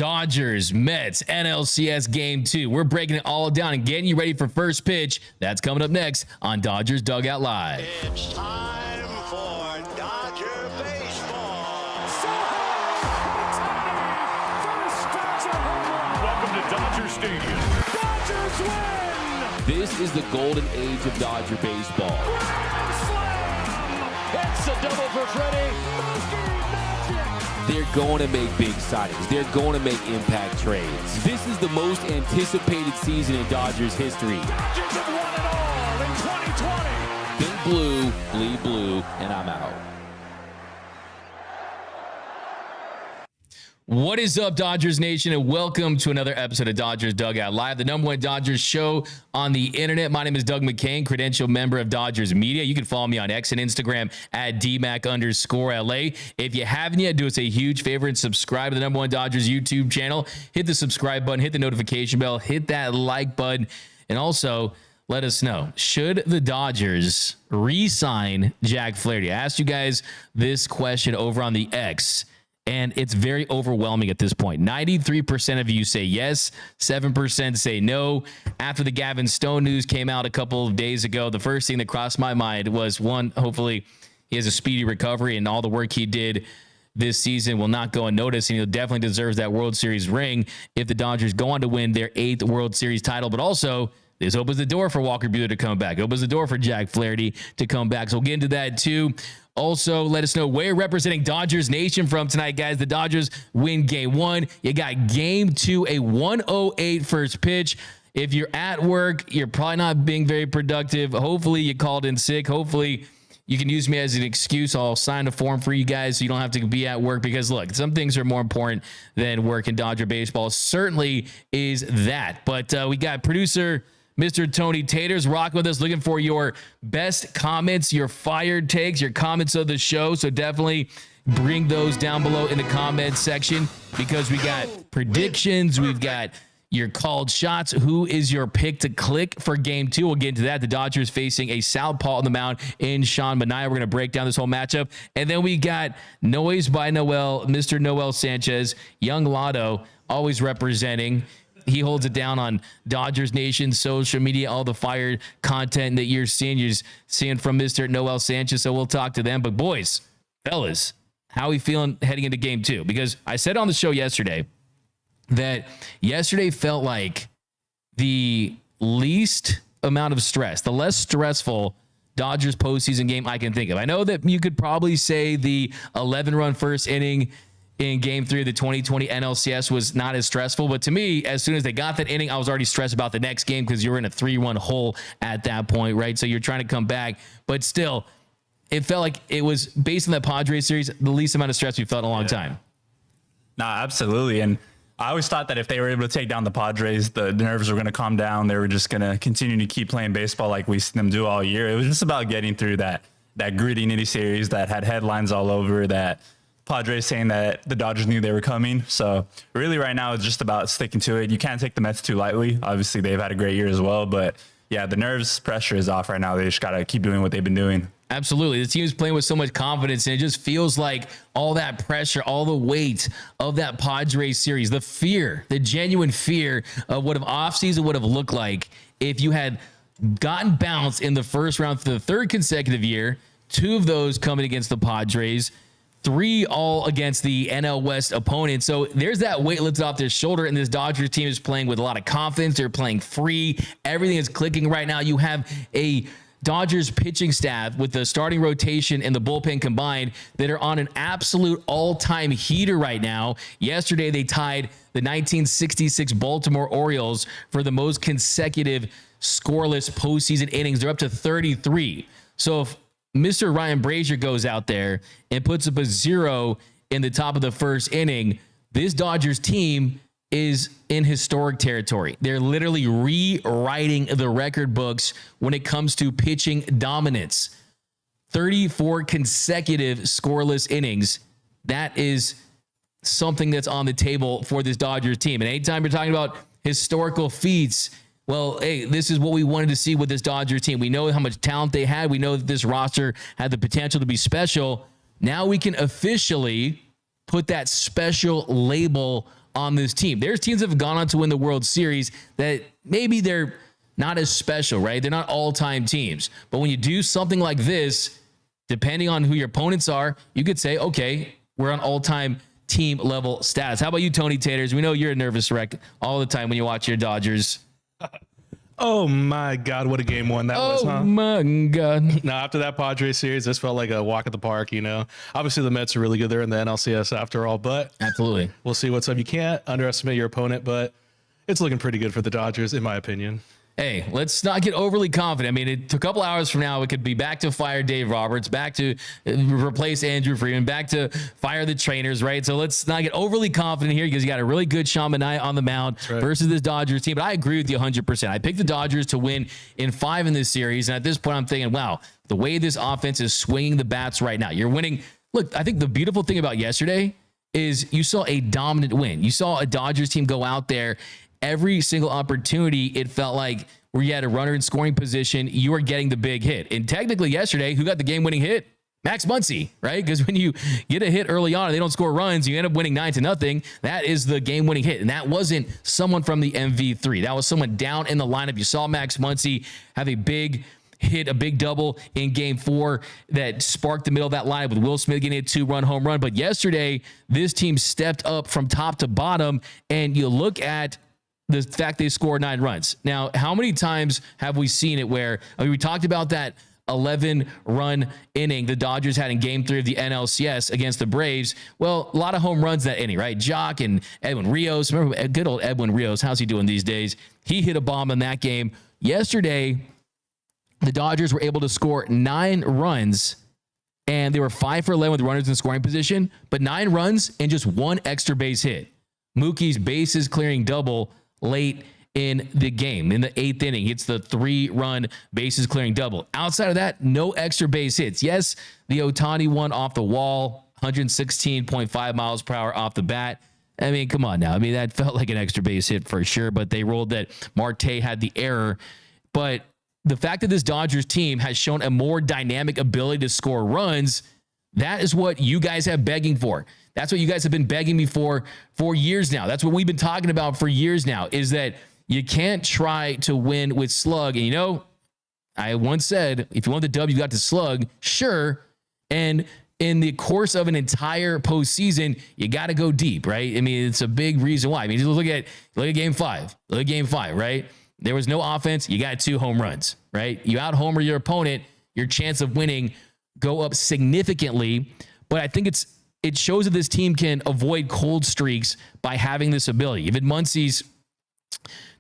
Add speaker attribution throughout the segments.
Speaker 1: Dodgers, Mets, NLCS Game 2. We're breaking it all down and getting you ready for first pitch. That's coming up next on Dodgers Dugout Live.
Speaker 2: It's time for Dodger baseball.
Speaker 3: Welcome to Dodger Stadium.
Speaker 4: Dodgers win!
Speaker 5: This is the golden age of Dodger baseball.
Speaker 4: Grand slam!
Speaker 5: It's a double for Freddie. They're going to make big signings. They're going to make impact trades. This is the most anticipated season in Dodgers history.
Speaker 4: Dodgers have won it all in 2020.
Speaker 5: Think blue, bleed blue, and I'm out.
Speaker 1: What is up, Dodgers Nation, and welcome to another episode of Dodgers Dugout Live, the #1 Dodgers show on the internet. My name is Doug McKain, credentialed member of Dodgers Media. You can follow me on X and Instagram at DMac_LA. If you haven't yet, do us a huge favor and subscribe to the #1 Dodgers YouTube channel. Hit the subscribe button, hit the notification bell, hit that like button, and also let us know, should the Dodgers re-sign Jack Flaherty? I asked you guys this question over on the X, and it's very overwhelming at this point. 93% of you say yes, 7% say no. After the Gavin Stone news came out a couple of days ago, the first thing that crossed my mind was, one, hopefully he has a speedy recovery and all the work he did this season will not go unnoticed, and he definitely deserves that World Series ring if the Dodgers go on to win their 8th World Series title. But also, this opens the door for Walker Buehler to come back. It opens the door for Jack Flaherty to come back. So we'll get into that too. Also, let us know where you're representing Dodgers Nation from tonight, guys. The Dodgers win Game 1. You got Game 2, a 1:08 first pitch. If you're at work, you're probably not being very productive. Hopefully, you called in sick. Hopefully, you can use me as an excuse. I'll sign a form for you guys so you don't have to be at work, because, look, some things are more important than work in Dodger baseball. Certainly is that. But we got producer Mr. Tony Taters rocking with us, looking for your best comments, your fired takes, your comments of the show. So definitely bring those down below in the comments section, because we got predictions. We've got your called shots. Who is your pick to click for Game 2? We'll get into that. The Dodgers facing a southpaw on the mound in Sean Manaea. We're going to break down this whole matchup. And then we got Noise by Noel, Mr. Noel Sanchez, Young Lotto, always representing. He holds it down on Dodgers Nation social media, all the fired content that you're seeing from Mr. Noel Sanchez. So we'll talk to them. But boys, fellas, how are we feeling heading into Game 2? Because I said on the show yesterday that yesterday felt like the least amount of stress, the less stressful Dodgers postseason game I can think of. I know that you could probably say the 11-run first inning in Game 3 of the 2020 NLCS was not as stressful, but to me, as soon as they got that inning, I was already stressed about the next game, because you were in a 3-1 hole at that point, right? So you're trying to come back, but still, it felt like it was, based on that Padres series, the least amount of stress we felt in a long time.
Speaker 6: Nah, absolutely. And I always thought that if they were able to take down the Padres, the nerves were going to calm down. They were just going to continue to keep playing baseball like we've seen them do all year. It was just about getting through that gritty, nitty series that had headlines all over, that Padres saying that the Dodgers knew they were coming. So really right now it's just about sticking to it. You can't take the Mets too lightly. Obviously they've had a great year as well, but yeah, the nerves pressure is off right now. They just got to keep doing what they've been doing.
Speaker 1: Absolutely. The team's playing with so much confidence, and it just feels like all that pressure, all the weight of that Padres series, the fear, the genuine fear of what an offseason would have looked like if you had gotten bounced in the first round for the 3rd consecutive year, 2 of those coming against the Padres, 3 all against the NL West opponent. So there's that weight lifted off their shoulder, and this Dodgers team is playing with a lot of confidence. They're playing free. Everything is clicking right now. You have a Dodgers pitching staff with the starting rotation and the bullpen combined that are on an absolute all-time heater right now. Yesterday, they tied the 1966 Baltimore Orioles for the most consecutive scoreless postseason innings. They're up to 33. So if Mr. Ryan Brazier goes out there and puts up a 0 in the top of the first inning, this Dodgers team is in historic territory. They're literally rewriting the record books when it comes to pitching dominance. 34 consecutive scoreless innings. That is something that's on the table for this Dodgers team. And anytime you're talking about historical feats, well, hey, this is what we wanted to see with this Dodgers team. We know how much talent they had. We know that this roster had the potential to be special. Now we can officially put that special label on this team. There's teams that have gone on to win the World Series that maybe they're not as special, right? They're not all-time teams. But when you do something like this, depending on who your opponents are, you could say, okay, we're on all-time team level status. How about you, Tony Taters? We know you're a nervous wreck all the time when you watch your Dodgers.
Speaker 7: Oh my God, what a game one that was, huh?
Speaker 1: Oh my God.
Speaker 7: Now, after that Padres series, this felt like a walk at the park, Obviously, the Mets are really good. They're in the NLCS after all, but
Speaker 1: Absolutely.
Speaker 7: we'll see what's up. You can't underestimate your opponent, but it's looking pretty good for the Dodgers, in my opinion.
Speaker 1: Hey, let's not get overly confident. I mean, a couple hours from now, it could be back to fire Dave Roberts, back to replace Andrew Freeman, back to fire the trainers, right? So let's not get overly confident here because you got a really good Sean Manaea on the mound versus this Dodgers team. But I agree with you 100%. I picked the Dodgers to win in 5 in this series. And at this point, I'm thinking, wow, the way this offense is swinging the bats right now, you're winning. Look, I think the beautiful thing about yesterday is you saw a dominant win. You saw a Dodgers team go out there. Every single opportunity, it felt like where you had a runner in scoring position, you were getting the big hit. And technically yesterday, who got the game-winning hit? Max Muncy, right? Because when you get a hit early on and they don't score runs, you end up winning 9-0. That is the game-winning hit. And that wasn't someone from the MV3. That was someone down in the lineup. You saw Max Muncy have a big hit, a big double in game 4 that sparked the middle of that lineup with Will Smith getting a 2-run home run. But yesterday, this team stepped up from top to bottom, and you look at the fact they scored 9 runs. Now, how many times have we seen it where, we talked about that 11-run inning the Dodgers had in game 3 of the NLCS against the Braves. Well, a lot of home runs that inning, right? Jock and Edwin Rios. Remember good old Edwin Rios? How's he doing these days? He hit a bomb in that game. Yesterday, the Dodgers were able to score 9 runs, and they were 5 for 11 with runners in scoring position, but 9 runs and just 1 extra base hit. Mookie's bases clearing double late in the game. In the 8th inning, hits the 3-run bases clearing double. Outside of that, no extra base hits. Yes, the Ohtani one off the wall, 116.5 miles per hour off the bat. I mean, come on now. I mean, that felt like an extra base hit for sure, but they rolled that. Marte had the error. But the fact that this Dodgers team has shown a more dynamic ability to score runs, that is what you guys have begging for. That's what you guys have been begging me for years now. That's what we've been talking about for years now, is that you can't try to win with slug. And I once said, if you want the W, you got to slug. Sure. And in the course of an entire postseason, you got to go deep, right? I mean, it's a big reason why. I mean, just look at game 5. Look at game 5, right? There was no offense. You got 2 home runs, right? You out-homer your opponent, your chance of winning go up significantly. But I think it shows that this team can avoid cold streaks by having this ability. Even Muncy's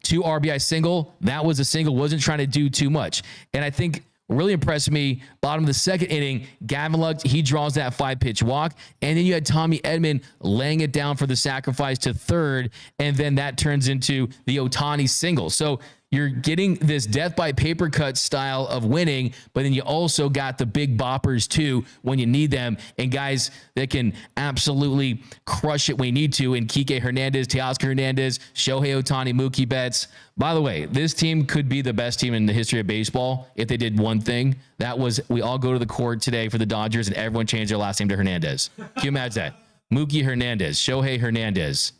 Speaker 1: 2 RBI single, that was a single, wasn't trying to do too much. And I think really impressed me, bottom of the 2nd inning, Gavin Lux, he draws that 5-pitch walk. And then you had Tommy Edman laying it down for the sacrifice to 3rd. And then that turns into the Ohtani single. So you're getting this death by paper cut style of winning, but then you also got the big boppers too when you need them, and guys that can absolutely crush it when you need to. And Kike Hernandez, Teoscar Hernandez, Shohei Ohtani, Mookie Betts. By the way, this team could be the best team in the history of baseball if they did one thing. That was, we all go to the court today for the Dodgers and everyone changed their last name to Hernandez. Can you imagine that? Mookie Hernandez, Shohei Hernandez,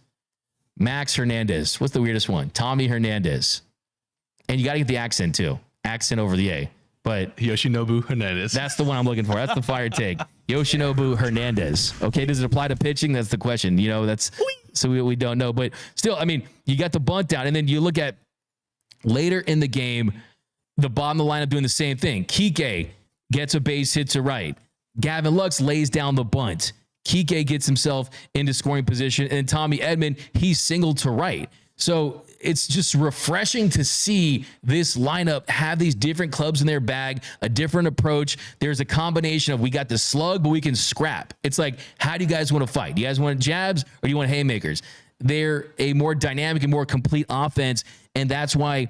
Speaker 1: Max Hernandez. What's the weirdest one? Tommy Hernandez. And you got to get the accent too. Accent over the A. But
Speaker 7: Yoshinobu Hernandez.
Speaker 1: That's the one I'm looking for. That's the fire take. Yoshinobu Hernandez. Okay, does it apply to pitching? That's the question. That's so we don't know. But still, I mean, you got the bunt down. And then you look at later in the game, the bottom of the lineup doing the same thing. Kike gets a base hit to right. Gavin Lux lays down the bunt. Kike gets himself into scoring position. And Tommy Edman, he's singled to right. So it's just refreshing to see this lineup have these different clubs in their bag, a different approach. There's a combination of we got the slug, but we can scrap. It's like, how do you guys want to fight? Do you guys want jabs or do you want haymakers? They're a more dynamic and more complete offense, and that's why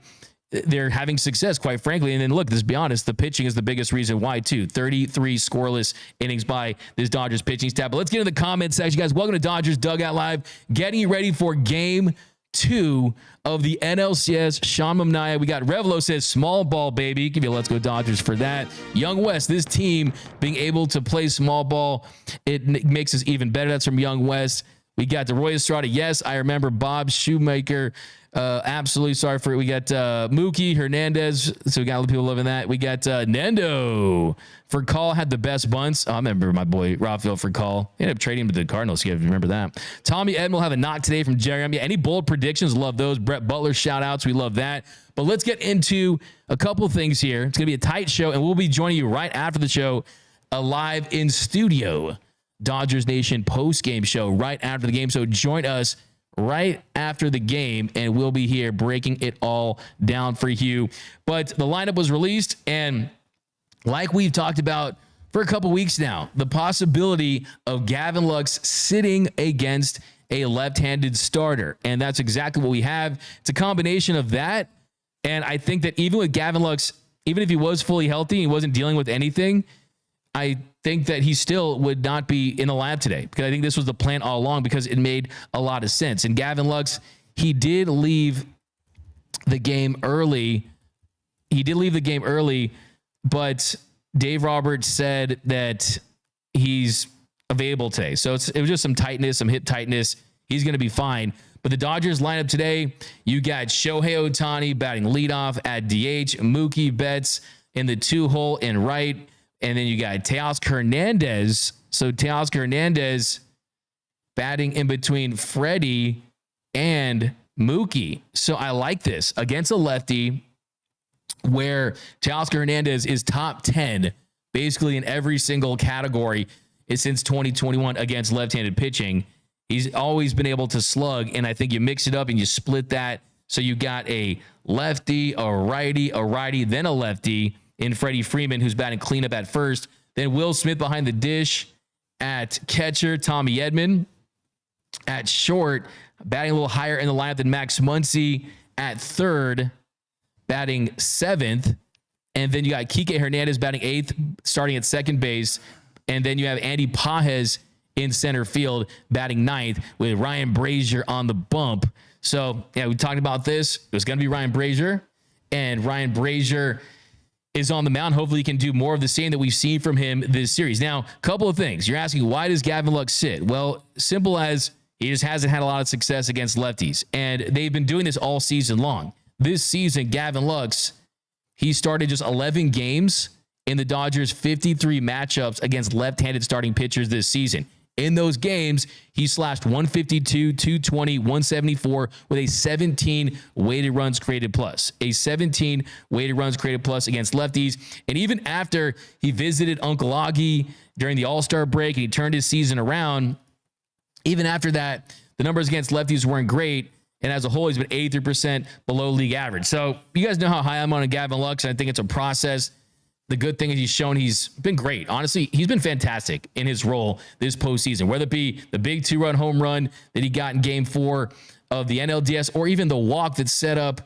Speaker 1: they're having success, quite frankly. And then look, let's be honest, the pitching is the biggest reason why too. 33 scoreless innings by this Dodgers pitching staff. But let's get into the comment section, guys. Welcome to Dodgers Dugout Live, getting you ready for game 2 of the NLCS. Sean Manaea. We got Revelo says small ball, baby. Give you a let's go Dodgers for that. Young West, this team being able to play small ball, it makes us even better. That's from Young West. We got the Roy Estrada. Yes, I remember Bob Shoemaker. Absolutely sorry for it. We got Mookie Hernandez. So we got a lot of people loving that. We got Nando. Furcal had the best bunts. Oh, I remember my boy Rafael Furcal. He ended up trading him to the Cardinals. You remember that. Tommy Edman will have a knock today from Jeremy. Any bold predictions? Love those. Brett Butler shout outs. We love that. But let's get into a couple of things here. It's going to be a tight show, and we'll be joining you right after the show, live in studio. Dodgers Nation post-game show right after the game. So join us right after the game, and we'll be here breaking it all down for you. But the lineup was released, and like we've talked about for a couple weeks now, the possibility of Gavin Lux sitting against a left-handed starter, and that's exactly what we have. It's a combination of that, and I think that even with Gavin Lux, even if he was fully healthy, he wasn't dealing with anything, I think that he still would not be in the lab today, because I think this was the plan all along, because it made a lot of sense. And Gavin Lux, he did leave the game early. But Dave Roberts said that he's available today. So it was just some tightness, some hip tightness. He's going to be fine. But the Dodgers lineup today, you got Shohei Ohtani batting leadoff at DH, Mookie Betts in the 2-hole in right, and then you got Teoscar Hernandez. So Teoscar Hernandez batting in between Freddie and Mookie. So I like this against a lefty, where Teoscar Hernandez is top 10 basically in every single category since 2021 against left-handed pitching. He's always been able to slug, and I think you mix it up and you split that. So you got a lefty, a righty, then a lefty in Freddie Freeman, who's batting cleanup at first. Then Will Smith behind the dish at catcher, Tommy Edman at short, batting a little higher in the lineup than Max Muncy at third, batting 7th. And then you got Kike Hernandez batting 8th, starting at second base. And then you have Andy Pages in center field, batting 9th, with Ryan Brazier on the bump. So, yeah, we talked about this. It was going to be Ryan Brazier, and Ryan Brazier is on the mound. Hopefully he can do more of the same that we've seen from him this series. Now, a couple of things. You're asking, why does Gavin Lux sit? Well, simple as he just hasn't had a lot of success against lefties, and they've been doing this all season long. This season, Gavin Lux, he started just 11 games in the Dodgers' 53 matchups against left-handed starting pitchers this season. In those games, he slashed 152, 220, 174 with a 17 weighted runs created plus. A 17 weighted runs created plus against lefties. And even after he visited Uncle Augie during the All-Star break and he turned his season around, even after that, the numbers against lefties weren't great. And as a whole, he's been 83% below league average. So you guys know how high I'm on Gavin Lux, and I think it's a process. The good thing is he's shown he's been great. Honestly, he's been fantastic in his role this postseason, whether it be the big 2-run home run that he got in Game 4 of the NLDS, or even the walk that set up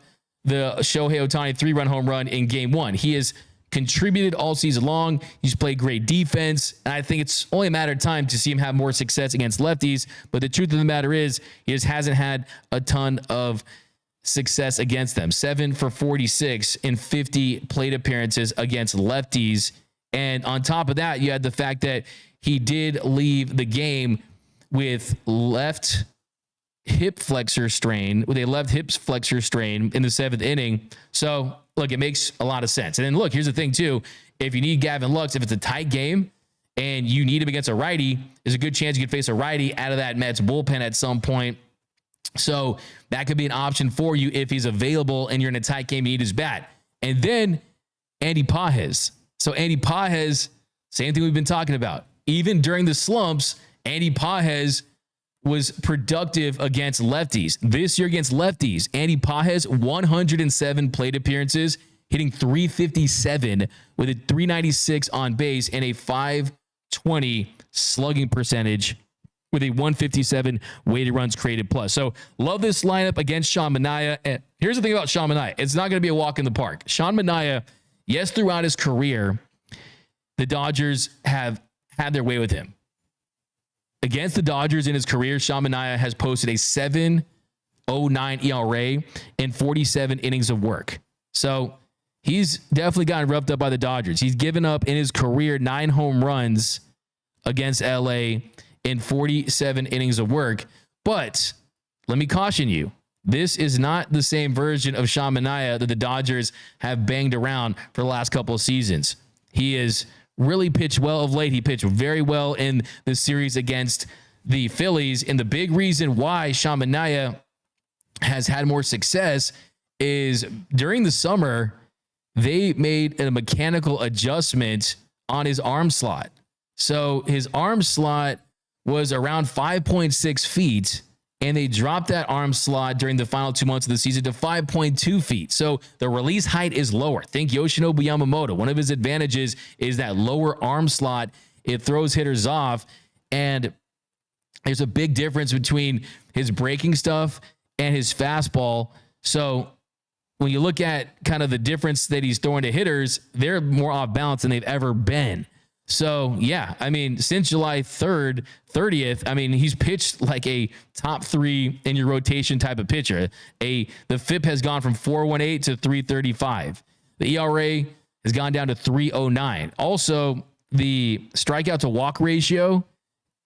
Speaker 1: the Shohei Ohtani 3-run home run in Game 1. He has contributed all season long. He's played great defense, and I think it's only a matter of time to see him have more success against lefties. But the truth of the matter is, he just hasn't had a ton of success against them. 7 for 46 in 50 plate appearances against lefties. And on top of that, you had the fact that he did leave the game with a left hip flexor strain in the 7th inning. So look, it makes a lot of sense. And then look, here's the thing too. If you need Gavin Lux, if it's a tight game and you need him against a righty, there's a good chance you could face a righty out of that Mets bullpen at some point. So that could be an option for you if he's available and you're in a tight game, you need his bat. And then Andy Pages. So Andy Pages, same thing we've been talking about. Even during the slumps, Andy Pages was productive against lefties. This year against lefties, Andy Pages, 107 plate appearances, hitting .357 with a .396 on base and a .520 slugging percentage with a 157 weighted runs created plus. So love this lineup against Sean Manaea. And here's the thing about Sean Manaea. It's not going to be a walk in the park. Sean Manaea, yes, throughout his career, the Dodgers have had their way with him. Against the Dodgers in his career, Sean Manaea has posted a 7.09 ERA in 47 innings of work. So he's definitely gotten roughed up by the Dodgers. He's given up in his career 9 home runs against LA in 47 innings of work. But let me caution you. This is not the same version of Sean Manaea that the Dodgers have banged around for the last couple of seasons. He has really pitched well of late. He pitched very well in the series against the Phillies. And the big reason why Sean Manaea has had more success is during the summer, they made a mechanical adjustment on his arm slot. So his arm slot was around 5.6 feet, and they dropped that arm slot during the final 2 months of the season to 5.2 feet. So the release height is lower. Think Yoshinobu Yamamoto. One of his advantages is that lower arm slot. It throws hitters off, and there's a big difference between his breaking stuff and his fastball. So when you look at kind of the difference that he's throwing to hitters, they're more off balance than they've ever been. So, yeah, I mean, since July 30th, I mean, he's pitched like a top 3 in your rotation type of pitcher. The FIP has gone from 4.18 to 3.35. The ERA has gone down to 3.09. Also, the strikeout to walk ratio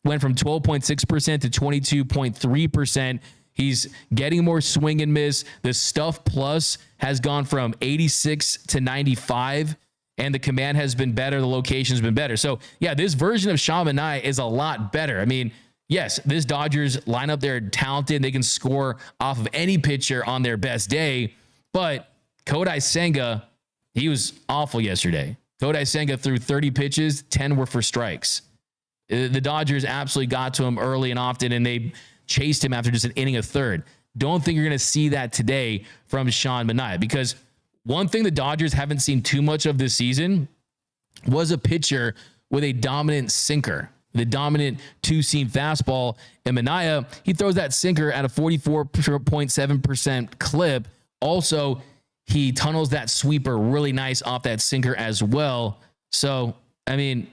Speaker 1: went from 12.6% to 22.3%. He's getting more swing and miss. The stuff plus has gone from 86 to 95. And the command has been better. The location has been better. So, yeah, this version of Sean Manaea is a lot better. I mean, yes, this Dodgers lineup, they're talented. They can score off of any pitcher on their best day. But Kodai Senga, he was awful yesterday. Kodai Senga threw 30 pitches, 10 were for strikes. The Dodgers absolutely got to him early and often, and they chased him after just an inning of third. Don't think you're going to see that today from Sean Manaea, because one thing the Dodgers haven't seen too much of this season was a pitcher with a dominant sinker, the dominant two-seam fastball. And Manaea, he throws that sinker at a 44.7% clip. Also, he tunnels that sweeper really nice off that sinker as well. So, I mean,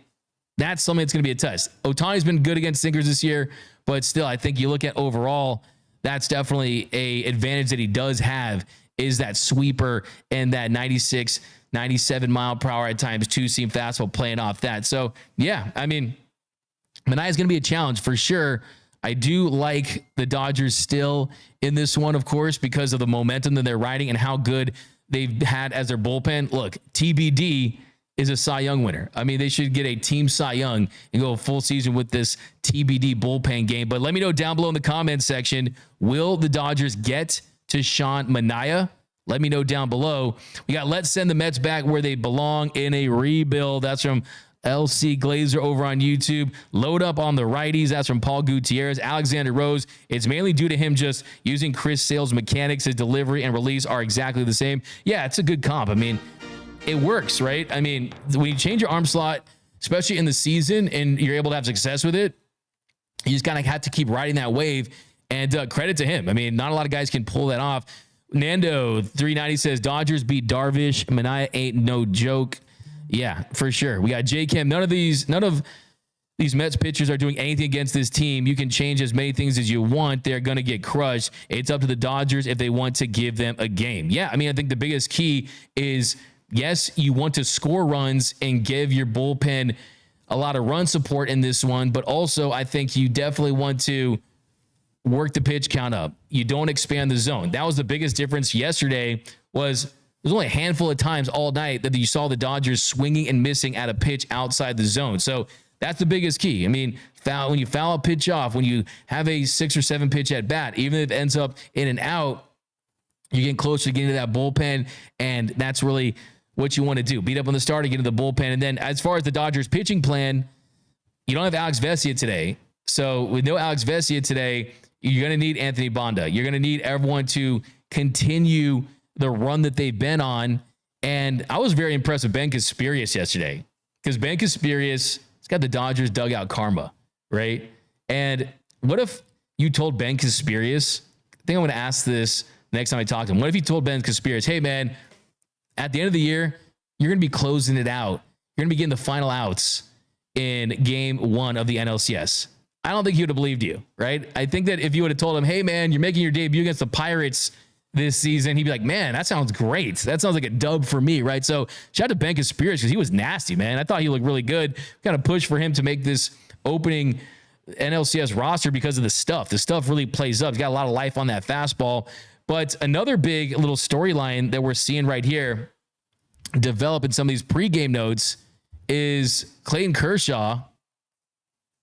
Speaker 1: that's something that's going to be a test. Ohtani's been good against sinkers this year, but still, I think you look at overall, that's definitely a advantage that he does have, is that sweeper and that 96, 97 mile per hour at times two-seam fastball playing off that. So, yeah, I mean, Manaea is going to be a challenge for sure. I do like the Dodgers still in this one, of course, because of the momentum that they're riding and how good they've had as their bullpen. Look, TBD is a Cy Young winner. I mean, they should get a team Cy Young and go a full season with this TBD bullpen game. But let me know down below in the comments section, will the Dodgers get to Sean Manaea? Let me know down below. We got Let's Send the Mets Back Where They Belong in a Rebuild. That's from LC Glazer over on YouTube. Load up on the righties. That's from Paul Gutierrez. Alexander Rose, it's mainly due to him just using Chris Sale's mechanics. His delivery and release are exactly the same. Yeah, it's a good comp. I mean, it works, right? I mean, when you change your arm slot, especially in the season, and you're able to have success with it, you just kind of have to keep riding that wave. And credit to him. I mean, not a lot of guys can pull that off. Nando 390 says Dodgers beat Darvish. Manaea ain't no joke. Yeah, for sure. We got J Cam. None of these Mets pitchers are doing anything against this team. You can change as many things as you want. They're going to get crushed. It's up to the Dodgers if they want to give them a game. Yeah, I mean, I think the biggest key is, yes, you want to score runs and give your bullpen a lot of run support in this one, but also I think you definitely want to work the pitch count up. You don't expand the zone. That was the biggest difference yesterday. There's only a handful of times all night that you saw the Dodgers swinging and missing at a pitch outside the zone. So that's the biggest key. I mean, when you foul a pitch off, when you have a 6 or 7 pitch at bat, even if it ends up in and out, you're getting closer to getting to that bullpen, and that's really what you want to do. Beat up on the starter, get into the bullpen. And then as far as the Dodgers pitching plan, you don't have Alex Vesia today. So with no Alex Vesia today, you're going to need Anthony Banda. You're going to need everyone to continue the run that they've been on. And I was very impressed with Ben Casperius yesterday, because Ben Casperius has got the Dodgers dugout karma, right? And what if you told Ben Casperius, I think I'm going to ask this next time I talk to him. What if you told Ben Casperius, hey, man, at the end of the year, you're going to be closing it out. You're going to be getting the final outs in game 1 of the NLCS. I don't think he would have believed you, right? I think that if you would have told him, hey, man, you're making your debut against the Pirates this season, he'd be like, man, that sounds great. That sounds like a dub for me, right? So shout out to Ben Casperius, because he was nasty, man. I thought he looked really good. Got to push for him to make this opening NLCS roster because of the stuff. The stuff really plays up. He's got a lot of life on that fastball. But another big little storyline that we're seeing right here develop in some of these pregame notes is Clayton Kershaw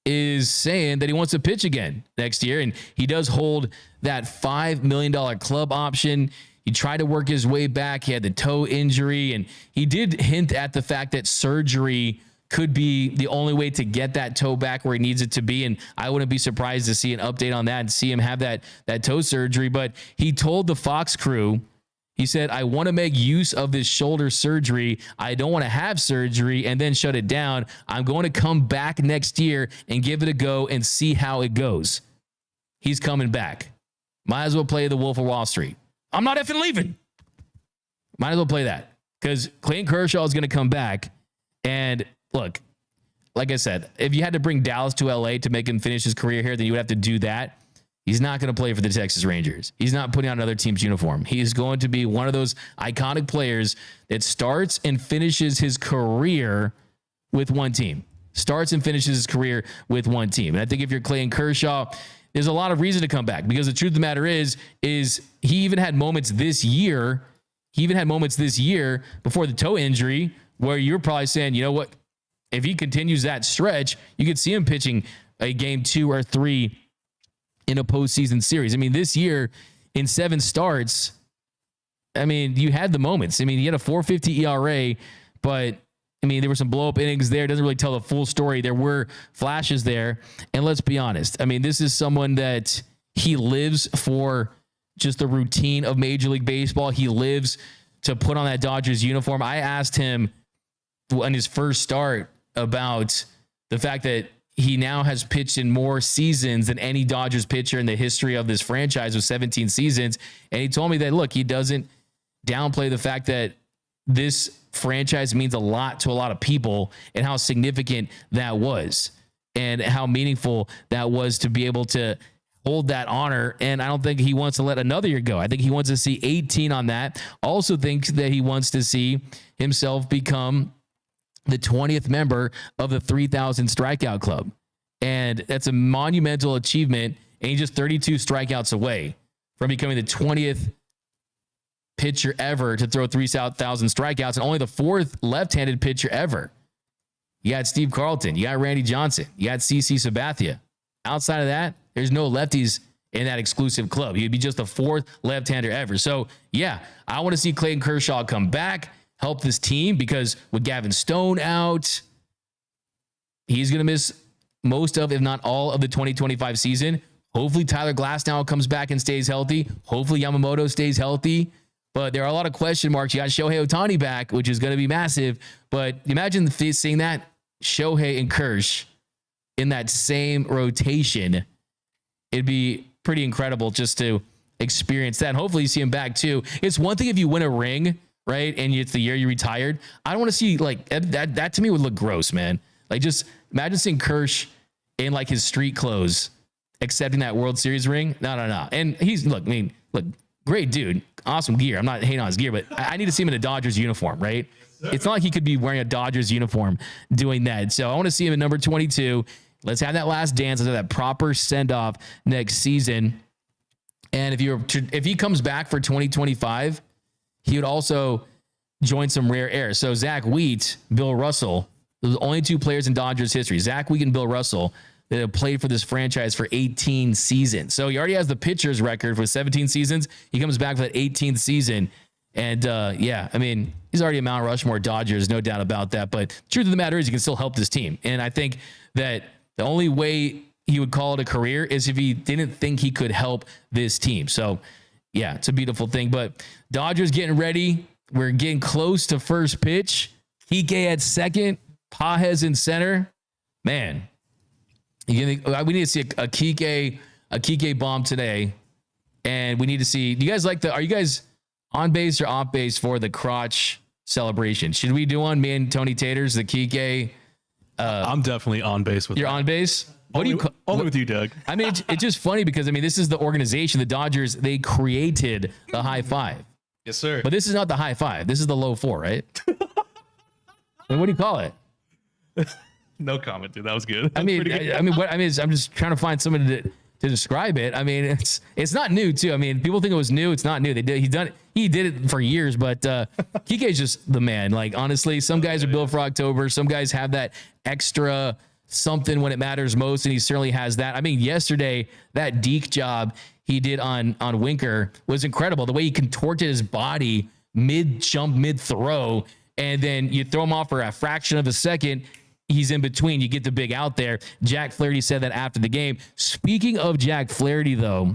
Speaker 1: is saying that he wants to pitch again next year. And he does hold that $5 million club option. He tried to work his way back. He had the toe injury, and he did hint at the fact that surgery could be the only way to get that toe back where he needs it to be. And I wouldn't be surprised to see an update on that and see him have that toe surgery. But he told the Fox crew, he said, I want to make use of this shoulder surgery. I don't want to have surgery and then shut it down. I'm going to come back next year and give it a go and see how it goes. He's coming back. Might as well play the Wolf of Wall Street. I'm not effing leaving. Might as well play that because Clayton Kershaw is going to come back. And look, like I said, if you had to bring Dallas to LA to make him finish his career here, then you would have to do that. He's not going to play for the Texas Rangers. He's not putting on another team's uniform. He is going to be one of those iconic players that starts and finishes his career with one team. Starts and finishes his career with one team. And I think if you're Clayton Kershaw, there's a lot of reason to come back because the truth of the matter is he even had moments this year. He even had moments this year before the toe injury where you're probably saying, you know what, if he continues that stretch, you could see him pitching a game 2 or 3 in a postseason series. I mean, this year in 7 starts, I mean, you had the moments. I mean, he had a 4.50 ERA, but I mean, there were some blow-up innings there. It doesn't really tell the full story. There were flashes there. And let's be honest. I mean, this is someone that he lives for just the routine of Major League Baseball. He lives to put on that Dodgers uniform. I asked him on his first start about the fact that he now has pitched in more seasons than any Dodgers pitcher in the history of this franchise with 17 seasons. And he told me that, look, he doesn't downplay the fact that this franchise means a lot to a lot of people and how significant that was and how meaningful that was to be able to hold that honor. And I don't think he wants to let another year go. I think he wants to see 18 on that. Also thinks that he wants to see himself become the 20th member of the 3,000 strikeout club. And that's a monumental achievement. And he's just 32 strikeouts away from becoming the 20th pitcher ever to throw 3,000 strikeouts and only the 4th left-handed pitcher ever. You got Steve Carlton. You got Randy Johnson. You got CC Sabathia. Outside of that, there's no lefties in that exclusive club. He'd be just the 4th left-hander ever. So, yeah, I want to see Clayton Kershaw come back, help this team, because with Gavin Stone out, he's going to miss most of, if not all of the 2025 season. Hopefully Tyler Glasnow comes back and stays healthy. Hopefully Yamamoto stays healthy. But there are a lot of question marks. You got Shohei Ohtani back, which is going to be massive. But imagine seeing that Shohei and Kersh in that same rotation. It'd be pretty incredible just to experience that. And hopefully you see him back too. It's one thing if you win a ring, right? And it's the year you retired. I don't want to see like that to me would look gross, man. Like just imagine seeing Kersh in like his street clothes accepting that World Series ring. No. And he's look, great dude. Awesome gear. I'm not hating on his gear, but I need to see him in a Dodgers uniform, right? It's not like he could be wearing a Dodgers uniform doing that. So I want to see him in number 22. Let's have that last dance. Let's have that proper send-off next season. And if he comes back for 2025, he would also join some rare air. So Zach Wheat, Bill Russell, those are the only 2 players in Dodgers history, Zach Wheat and Bill Russell, that have played for this franchise for 18 seasons. So he already has the pitcher's record for 17 seasons. He comes back for that 18th season. And yeah, I mean, he's already a Mount Rushmore Dodgers, no doubt about that. But the truth of the matter is he can still help this team. And I think that the only way he would call it a career is if he didn't think he could help this team. So yeah, it's a beautiful thing. But Dodgers getting ready. We're getting close to first pitch. Kike at second. Pages in center. Man, we need to see a Kike bomb today. And we need to see, do you guys are you guys on base or off base for the crotch celebration? Should we do one? Me and Tony Taters, the Kike.
Speaker 7: I'm definitely on base with
Speaker 1: You're
Speaker 7: that.
Speaker 1: on base?
Speaker 7: Only with you, Doug.
Speaker 1: I mean, it's just funny because, I mean, this is the organization, the Dodgers, they created the high five.
Speaker 7: Yes, sir.
Speaker 1: But this is not the high five. This is the low 4, right? And what do you call it?
Speaker 7: No comment, dude. That was good.
Speaker 1: I mean, I'm just trying to find someone to describe it. I mean, it's not new too. I mean, people think it was new. It's not new. He did it for years, but Kike's just the man. Like, honestly, some guys are built for October. Some guys have that extra something when it matters most, and he certainly has that. I mean, yesterday, that deke job he did on Winker was incredible. The way he contorted his body mid-jump, mid-throw, and then you throw him off for a fraction of a second, he's in between. You get the big out there. Jack Flaherty said that after the game. Speaking of Jack Flaherty, like,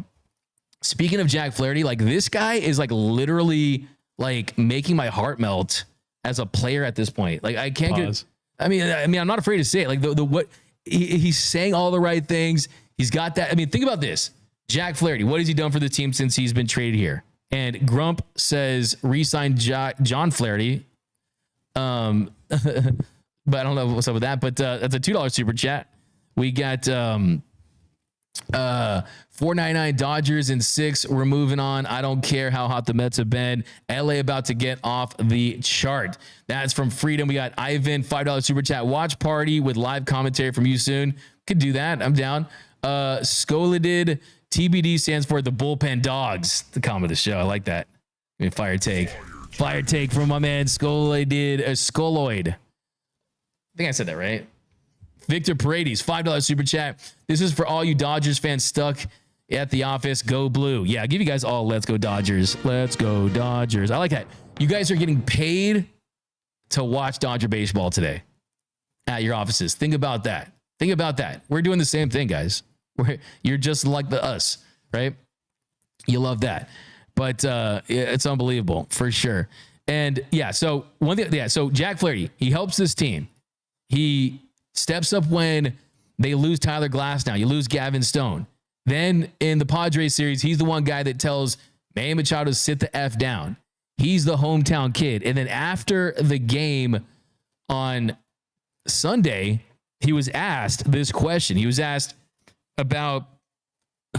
Speaker 1: this guy is like literally like making my heart melt as a player at this point. Like, I can't get. I mean, I'm not afraid to say it. Like what he's saying all the right things. He's got that. I mean, think about this. Jack Flaherty. What has he done for the team since he's been traded here? And Grump says re-sign John Flaherty. But I don't know what's up with that. But that's a $2 super chat. We got $4.99 Dodgers in 6. We're moving on. I don't care how hot the Mets have been. LA about to get off the chart. That's from Freedom. We got Ivan, $5 super chat. Watch party with live commentary from you soon. Could do that. I'm down. Scoladid TBD stands for the Bullpen Dogs. The comment of the show. I like that. I mean, fire take from my man Scoladid. Scoloid. I think I said that right. Victor Paredes, $5 super chat. This is for all you Dodgers fans stuck at the office. Go blue. Yeah, I'll give you guys all let's go Dodgers. Let's go Dodgers. I like that. You guys are getting paid to watch Dodger baseball today at your offices. Think about that. We're doing the same thing, guys. You're just like us, right? You love that. But it's unbelievable for sure. And yeah, so so Jack Flaherty, he helps this team. He steps up when they lose Tyler Glasnow. You lose Gavin Stone. Then in the Padres series, he's the one guy that tells Manny Machado to sit the F down. He's the hometown kid. And then after the game on Sunday, he was asked this question. He was asked about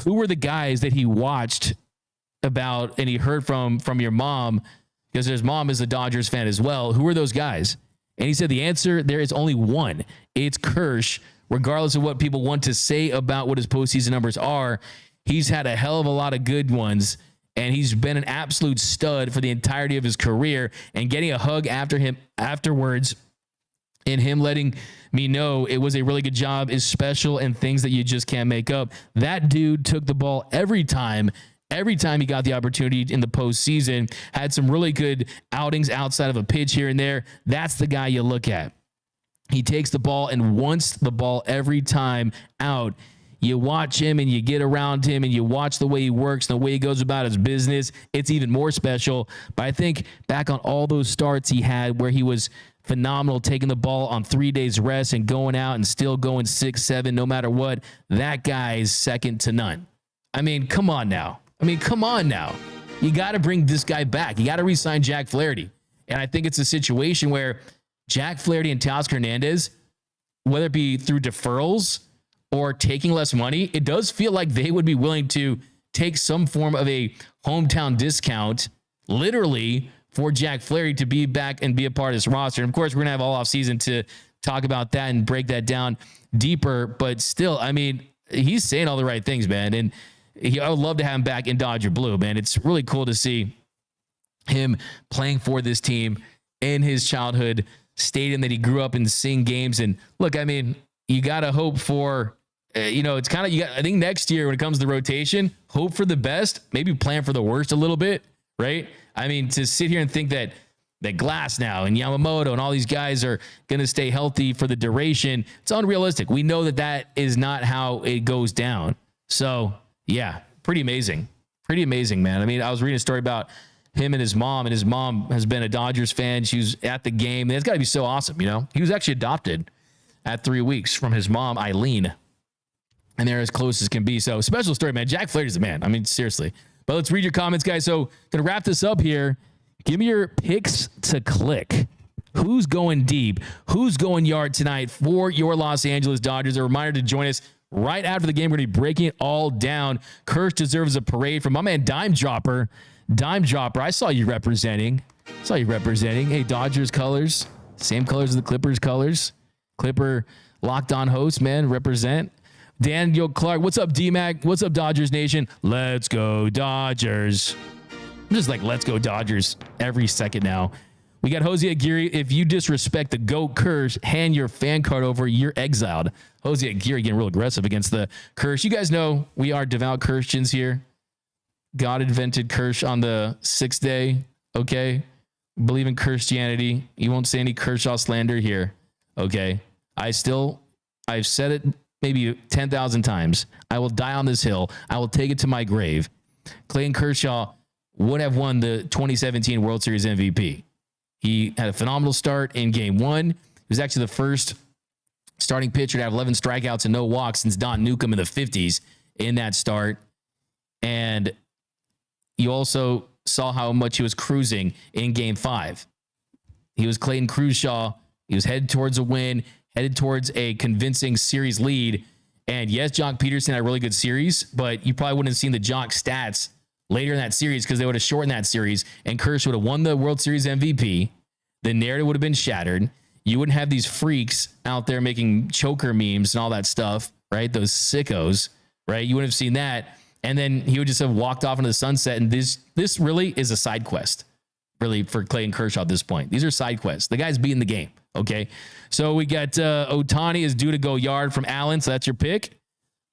Speaker 1: who were the guys that he watched about and he heard from your mom, because his mom is a Dodgers fan as well. Who were those guys? And he said the answer, there is only one. It's Kersh. Regardless of what people want to say about what his postseason numbers are, he's had a hell of a lot of good ones, and he's been an absolute stud for the entirety of his career. And getting a hug afterwards and him letting me know it was a really good job is special and things that you just can't make up. That dude took the ball every time he got the opportunity in the postseason, had some really good outings outside of a pitch here and there. That's the guy you look at. He takes the ball and wants the ball every time out. You watch him and you get around him and you watch the way he works and the way he goes about his business. It's even more special. But I think back on all those starts he had where he was phenomenal, taking the ball on 3 days rest and going out and still going 6-7 no matter what. That guy is second to none. I mean, come on now. You got to bring this guy back. You got to re-sign Jack Flaherty. And I think it's a situation where Jack Flaherty and Teoscar Hernandez, whether it be through deferrals or taking less money, it does feel like they would be willing to take some form of a hometown discount, literally, for Jack Flaherty to be back and be a part of this roster. And of course, we're going to have all offseason to talk about that and break that down deeper. But still, I mean, he's saying all the right things, man. And I would love to have him back in Dodger blue, man. It's really cool to see him playing for this team in his childhood stadium that he grew up in, seeing games. And look, I mean, you got to hope for, it's kind of, I think next year when it comes to the rotation, hope for the best, maybe plan for the worst a little bit, right? I mean, to sit here and think that Glasnow and Yamamoto and all these guys are going to stay healthy for the duration, it's unrealistic. We know that is not how it goes down. So, yeah, pretty amazing, man. I mean, I was reading a story about him and his mom has been a Dodgers fan. She was at the game. It's got to be so awesome, He was actually adopted at 3 weeks from his mom, Eileen, and they're as close as can be. So, special story, man. Jack Flaherty's the man. I mean, seriously. But let's read your comments, guys. So, gonna wrap this up here. Give me your picks to click. Who's going deep? Who's going yard tonight for your Los Angeles Dodgers? A reminder to join us right after the game. We're going to be breaking it all down. Kersh deserves a parade from my man Dime Dropper. I saw you representing. Hey, Dodgers colors. Same colors as the Clippers colors. Clipper Locked On host, man. Represent. Daniel Clark. What's up, D-Mac? What's up, Dodgers Nation? Let's go, Dodgers. I'm just like, let's go, Dodgers every second now. We got Jose Aguirre. If you disrespect the GOAT Kersh, hand your fan card over. You're exiled. Jose Aguirre getting real aggressive against the Kersh. You guys know we are devout Christians here. God invented Kersh on the 6th day. Okay. Believe in Christianity. You won't say any Kershaw slander here. Okay. I've said it maybe 10,000 times. I will die on this hill. I will take it to my grave. Clayton Kershaw would have won the 2017 World Series MVP. He had a phenomenal start in game 1. He was actually the first starting pitcher to have 11 strikeouts and no walks since Don Newcomb in the 50s in that start. And you also saw how much he was cruising in game 5. He was Clayton Kershaw. He was headed towards a win, headed towards a convincing series lead. And yes, Jock Peterson had a really good series, but you probably wouldn't have seen the Jock stats later in that series because they would have shortened that series and Kershaw would have won the World Series MVP. The narrative would have been shattered. You wouldn't have these freaks out there making choker memes and all that stuff, right? Those sickos, right? You wouldn't have seen that. And then he would just have walked off into the sunset. And this really is a side quest, really, for Clayton Kershaw at this point. These are side quests. The guy's beating the game, okay? So we got Ohtani is due to go yard from Allen. So that's your pick.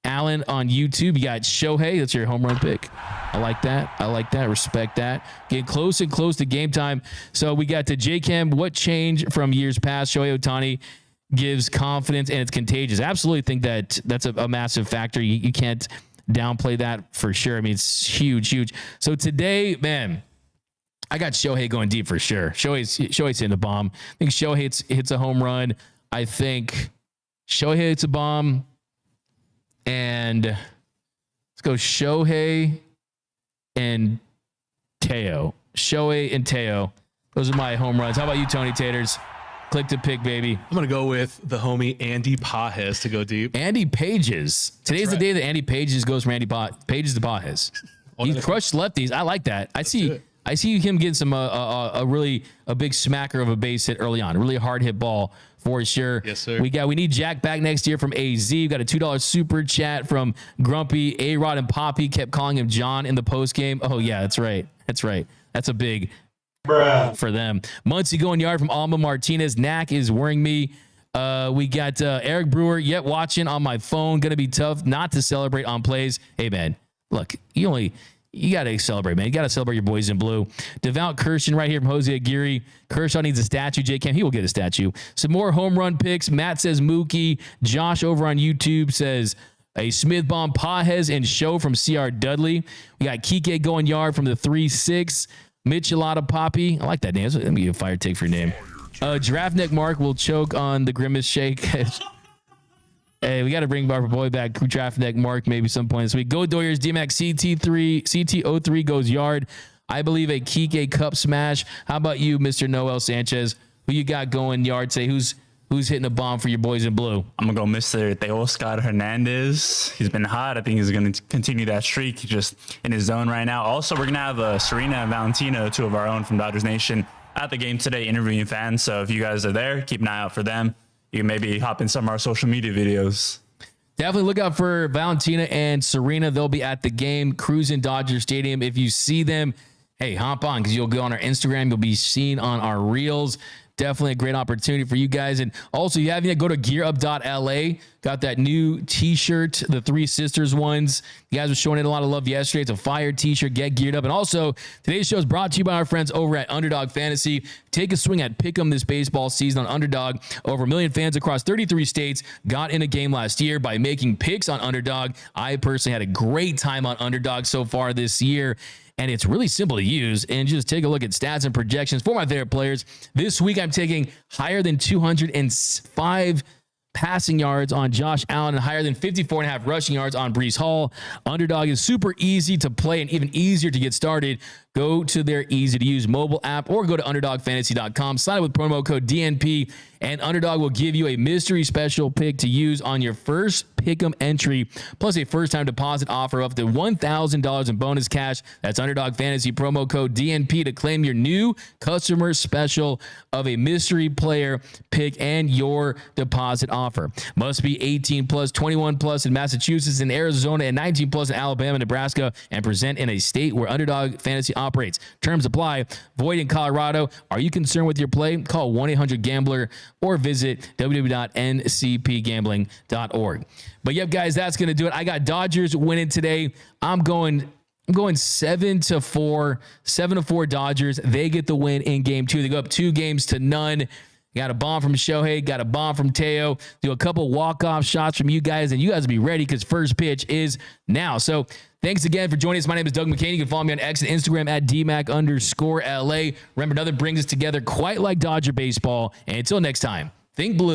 Speaker 1: Allen on YouTube. You got Shohei. That's your home run pick. I like that. I like that. Respect that. Get close and close to game time. So we got to J-Cam. What changed from years past? Shohei Ohtani gives confidence and it's contagious. Absolutely think that's a massive factor. You can't downplay that for sure. I mean, it's huge, huge. So today, man, I got Shohei going deep for sure. Shohei's hitting a bomb. I think Shohei hits a home run. I think Shohei hits a bomb. And let's go Shohei and Teo. Shohei and Teo. Those are my home runs. How about you, Tony Taters? Click to pick, baby.
Speaker 7: I'm going to go with the homie Andy Pages to go deep.
Speaker 1: Andy Pages. Today's the day that Andy Pages goes from Pages to Pages. He crushed lefties. I like that. I see him getting some a big smacker of a base hit early on. A really hard hit ball for sure.
Speaker 7: Yes, sir. We
Speaker 1: need Jack back next year from AZ. We got a $2 super chat from Grumpy. A-Rod and Poppy kept calling him John in the post game. Oh yeah, that's right. That's right. That's a big for them. Muncie going yard from Alma Martinez. Knack is worrying me. We got Eric Brewer yet watching on my phone. Gonna be tough not to celebrate on plays. Hey man, look, you got to celebrate, man. You got to celebrate your boys in blue. Devout Christian right here from Jose Aguirre. Kershaw needs a statue. J-Cam, he will get a statue. Some more home run picks. Matt says Mookie. Josh over on YouTube says a Smith bomb, Pages and Show from CR Dudley. We got Kike going yard from the 3-6. Michelada Poppy. I like that name. Let me give you a fire take for your name. Draft Neck Mark will choke on the Grimace Shake. Hey, we got to bring Barbara Boy back. Draft Neck Mark maybe some point this week. Go Doyers. D-Max CT03 goes yard. I believe a Kike Cup smash. How about you, Mr. Noel Sanchez? Who you got going yard? Say who's hitting a bomb for your boys in blue?
Speaker 6: I'm going to go Mr. Teoscar Hernandez. He's been hot. I think he's going to continue that streak. He's just in his zone right now. Also, we're going to have Serena and Valentino, two of our own from Dodgers Nation, at the game today interviewing fans. So if you guys are there, keep an eye out for them. You can maybe hop in some of our social media videos.
Speaker 1: Definitely look out for Valentina and Serena. They'll be at the game, cruising Dodger Stadium. If you see them, hey, hop on because you'll go on our Instagram. You'll be seen on our reels. Definitely a great opportunity for you guys. And also, you have to go to gearup.la. Got that new t-shirt, the Three Sisters ones. You guys were showing it a lot of love yesterday. It's a fire t-shirt. Get geared up. And also, today's show is brought to you by our friends over at Underdog Fantasy. Take a swing at Pick'em this baseball season on Underdog. Over 1 million fans across 33 states got in a game last year by making picks on Underdog. I personally had a great time on Underdog so far this year. And it's really simple to use. And just take a look at stats and projections for my favorite players. This week, I'm taking higher than 205 passing yards on Josh Allen and higher than 54.5 rushing yards on Breece Hall. Underdog is super easy to play and even easier to get started. Go to their easy-to-use mobile app or go to UnderdogFantasy.com. Sign up with promo code DNP, and Underdog will give you a mystery special pick to use on your first Pick'em entry, plus a first-time deposit offer up to $1,000 in bonus cash. That's Underdog Fantasy promo code DNP to claim your new customer special of a mystery player pick and your deposit offer. offer. Must be 18 plus, 21 plus in Massachusetts and Arizona, and 19 plus in Alabama, Nebraska, and present in a state where Underdog Fantasy operates. Terms apply. Void in Colorado. Are you concerned with your play? Call 1-800-GAMBLER or visit www.ncpgambling.org. But yep, guys, that's going to do it. I got Dodgers winning today. I'm going 7-4, 7-4 Dodgers. They get the win in game 2. They go up 2-0. Got a bomb from Shohei, got a bomb from Teo. Do a couple walk-off shots from you guys, and you guys will be ready because first pitch is now. So thanks again for joining us. My name is Doug McKain. You can follow me on X and Instagram at DMAC_LA. Remember, nothing brings us together quite like Dodger baseball. And until next time, think blue.